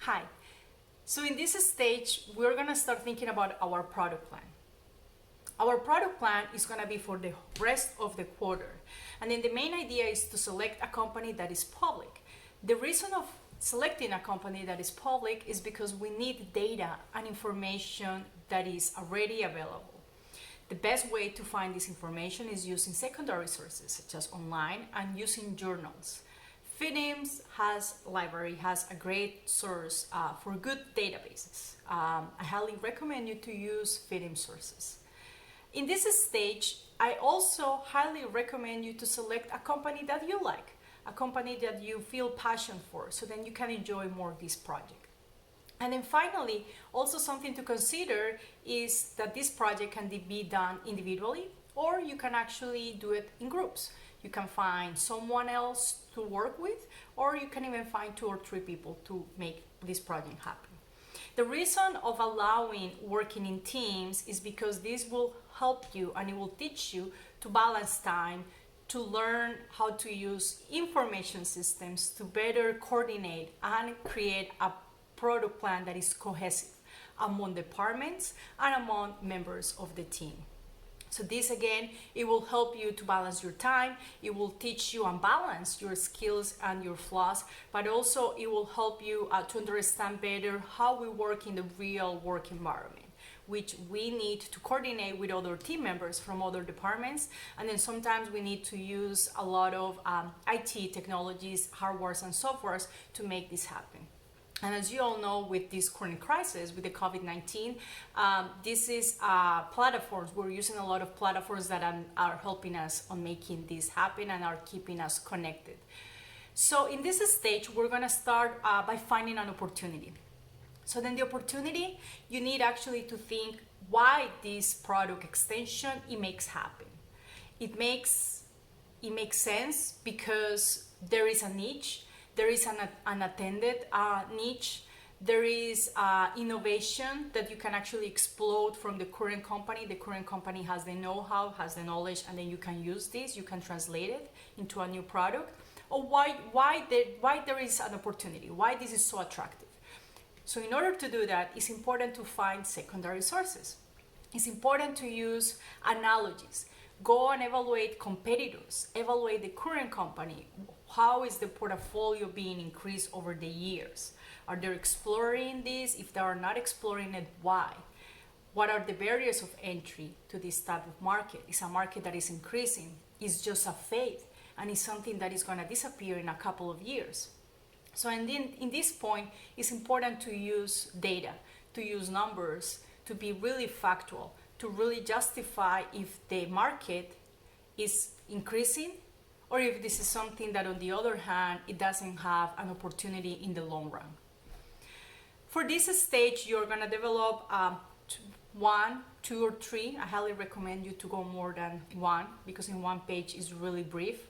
Hi. So in this stage, we're gonna start thinking about our product plan. Our product plan is gonna be for the rest of the quarter. And then the main idea is to select a company that is public. The reason of selecting a company that is public is because we need data and information that is already available. The best way to find this information is using secondary sources such as online and using journals. FIDM library has a great source for good databases. I highly recommend you to use FIDM sources. In this stage, I also highly recommend you to select a company that you like, a company that you feel passion for, so then you can enjoy more this project. And then finally, also something to consider is that this project can be done individually, or you can actually do it in groups. You can find someone else to work with, or you can even find 2 or 3 people to make this project happen. The reason of allowing working in teams is because this will help you and it will teach you to balance time, to learn how to use information systems to better coordinate and create a product plan that is cohesive among departments and among members of the team. So this again, it will help you to balance your time, it will teach you and balance your skills and your flaws, but also it will help you to understand better how we work in the real work environment, which we need to coordinate with other team members from other departments. And then sometimes we need to use a lot of IT technologies, hardwares and softwares to make this happen. And as you all know, with this current crisis, with the COVID-19, this is platforms. We're using a lot of platforms that are helping us on making this happen and are keeping us connected. So in this stage, we're gonna start by finding an opportunity. So then the opportunity, you need actually to think why this product extension, it makes happen. It makes sense because there is a niche. There is an unattended niche. There is innovation that you can actually explode from the current company. The current company has the know-how, has the knowledge, and then you can use this, you can translate it into a new product. Or why there is an opportunity, why this is so attractive. So in order to do that, it's important to find secondary sources. It's important to use analogies. Go and evaluate competitors, evaluate the current company. How is the portfolio being increased over the years? Are they exploring this? If they are not exploring it, why? What are the barriers of entry to this type of market? It's a market that is increasing. It's just a fad, and it's something that is going to disappear in a couple of years. So and then in this point, it's important to use data, to use numbers, to be really factual, to really justify if the market is increasing or if this is something that on the other hand, it doesn't have an opportunity in the long run. For this stage, you're gonna develop 1, 2, or 3. I highly recommend you to go more than 1 because in 1 page is really brief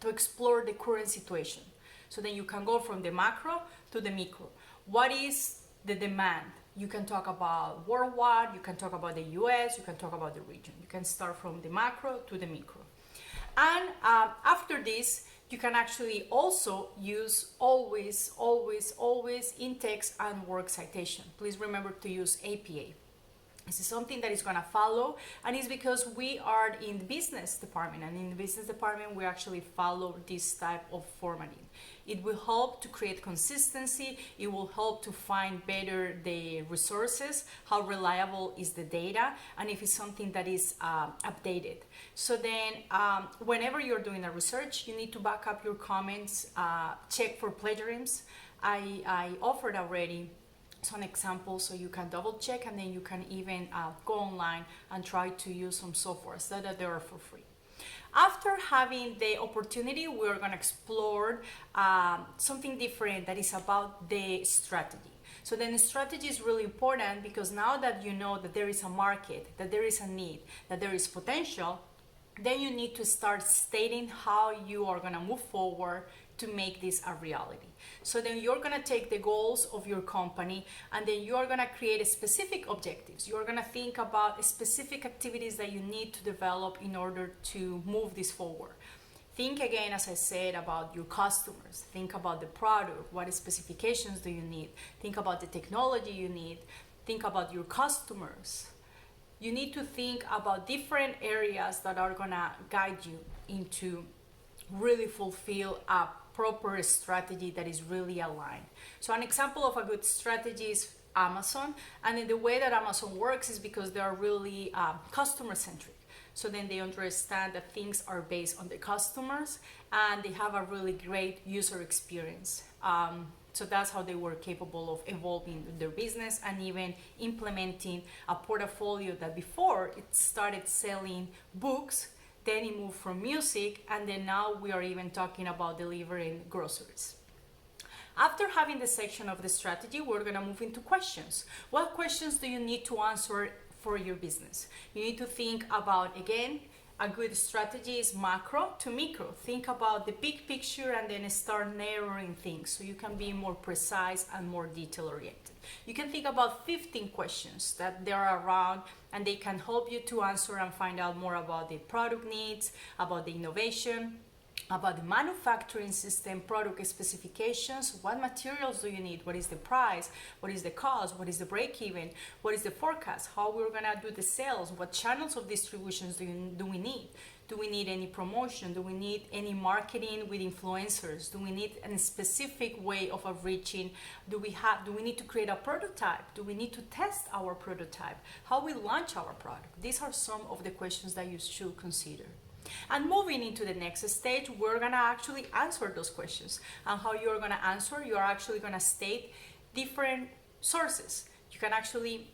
to explore the current situation. So then you can go from the macro to the micro. What is the demand? You can talk about worldwide, you can talk about the US, you can talk about the region. You can start from the macro to the micro. And after this, you can actually also use always in-text and work citation. Please remember to use APA. This is something that is going to follow, and it's because we are in the business department, and in the business department we actually follow this type of formatting. It will help to create consistency, it will help to find better the resources, how reliable is the data, and if it's something that is updated. So then whenever you're doing a research, you need to back up your comments, check for plagiarism. I offered already some examples so you can double check, and then you can even go online and try to use some softwares that they are for free. After having the opportunity, we're going to explore something different that is about the strategy. So then the strategy is really important because now that you know that there is a market, that there is a need, that there is potential, then you need to start stating how you are going to move forward to make this a reality. So then you're going to take the goals of your company and then you're going to create specific objectives. You're going to think about specific activities that you need to develop in order to move this forward. Think again, as I said, about your customers. Think about the product. What specifications do you need? Think about the technology you need. Think about your customers. You need to think about different areas that are gonna guide you into really fulfill a proper strategy that is really aligned. So an example of a good strategy is Amazon, and then the way that Amazon works is because they are really customer centric. So then they understand that things are based on the customers, and they have a really great user experience. So that's how they were capable of evolving their business and even implementing a portfolio that before it started selling books, then it moved from music, and then now we are even talking about delivering groceries. After having the section of the strategy, we're gonna move into questions. What questions do you need to answer for your business? You need to think about, again, a good strategy is macro to micro. Think about the big picture and then start narrowing things so you can be more precise and more detail oriented. You can think about 15 questions that they are around, and they can help you to answer and find out more about the product needs, about the innovation, about the manufacturing system, product specifications, what materials do you need, what is the price, what is the cost, what is the break even, what is the forecast, how we're gonna do the sales, what channels of distributions do we need? Do we need any promotion? Do we need any marketing with influencers? Do we need a specific way of reaching? Do we need to create a prototype? Do we need to test our prototype? How we launch our product? These are some of the questions that you should consider. And moving into the next stage, we're gonna actually answer those questions. And how you're gonna answer, you're actually gonna state different sources. You can actually,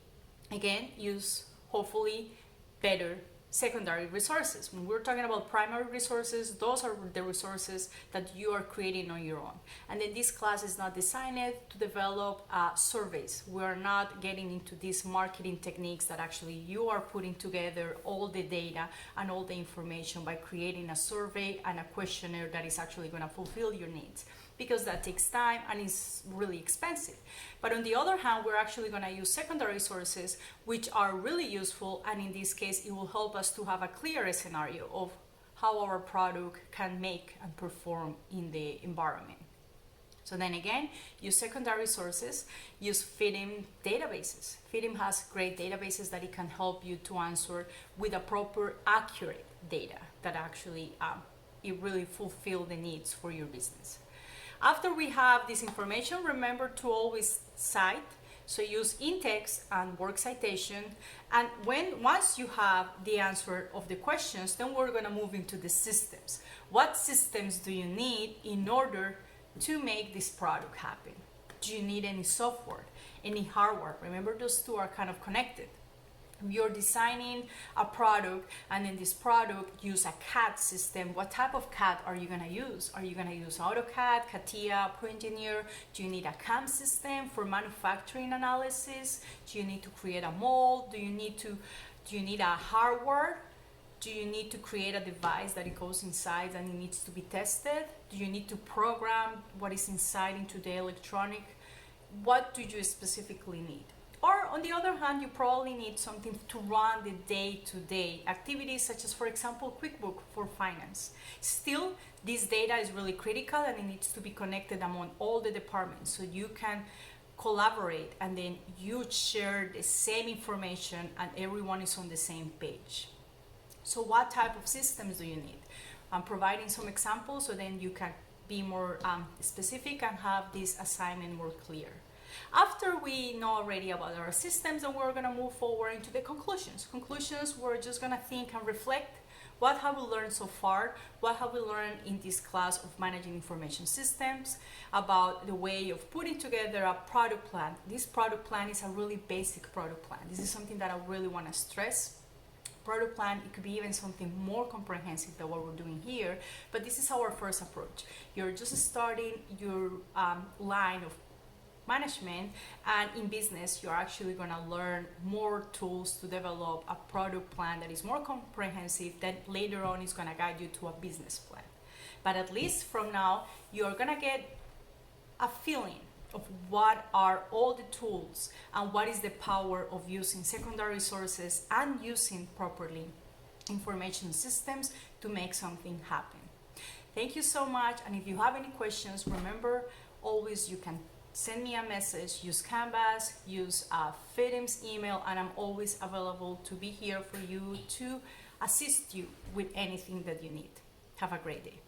again, use hopefully better secondary resources. When we're talking about primary resources, those are the resources that you are creating on your own. And then this class is not designed to develop surveys. We are not getting into these marketing techniques that actually you are putting together all the data and all the information by creating a survey and a questionnaire that is actually going to fulfill your needs, because that takes time and is really expensive. But on the other hand, we're actually going to use secondary sources, which are really useful, and in this case it will help us to have a clearer scenario of how our product can make and perform in the environment. So then again, use secondary sources, use FIDM databases. FIDM has great databases that it can help you to answer with a proper, accurate data that actually it really fulfill the needs for your business. After we have this information, remember to always cite. So use in-text and work citation. And once you have the answer of the questions, then we're going to move into the systems. What systems do you need in order to make this product happen? Do you need any software, any hardware? Remember, those two are kind of connected. You're designing a product, and in this product use a CAD system. What type of CAD are you going to use? Are you going to use AutoCAD, CATIA, ProEngineer? Do you need a CAM system for manufacturing analysis? Do you need to create a mold? Do you need a hardware? Do you need to create a device that it goes inside and it needs to be tested? Do you need to program what is inside into the electronic? What do you specifically need? Or on the other hand, you probably need something to run the day-to-day activities, such as, for example, QuickBooks for finance. Still, this data is really critical and it needs to be connected among all the departments so you can collaborate and then you share the same information and everyone is on the same page. So what type of systems do you need? I'm providing some examples so then you can be more specific and have this assignment more clear. After we know already about our systems, and we're going to move forward into the conclusions. Conclusions, we're just going to think and reflect. What have we learned so far? What have we learned in this class of managing information systems about the way of putting together a product plan? This product plan is a really basic product plan. This is something that I really want to stress. Product plan, it could be even something more comprehensive than what we're doing here, but this is our first approach. You're just starting your line of management, and in business you're actually going to learn more tools to develop a product plan that is more comprehensive, that later on is going to guide you to a business plan. But at least from now you're going to get a feeling of what are all the tools and what is the power of using secondary sources and using properly information systems to make something happen. Thank you so much. And if you have any questions, remember always you can send me a message, use Canvas, use FIDM's email, and I'm always available to be here for you to assist you with anything that you need. Have a great day.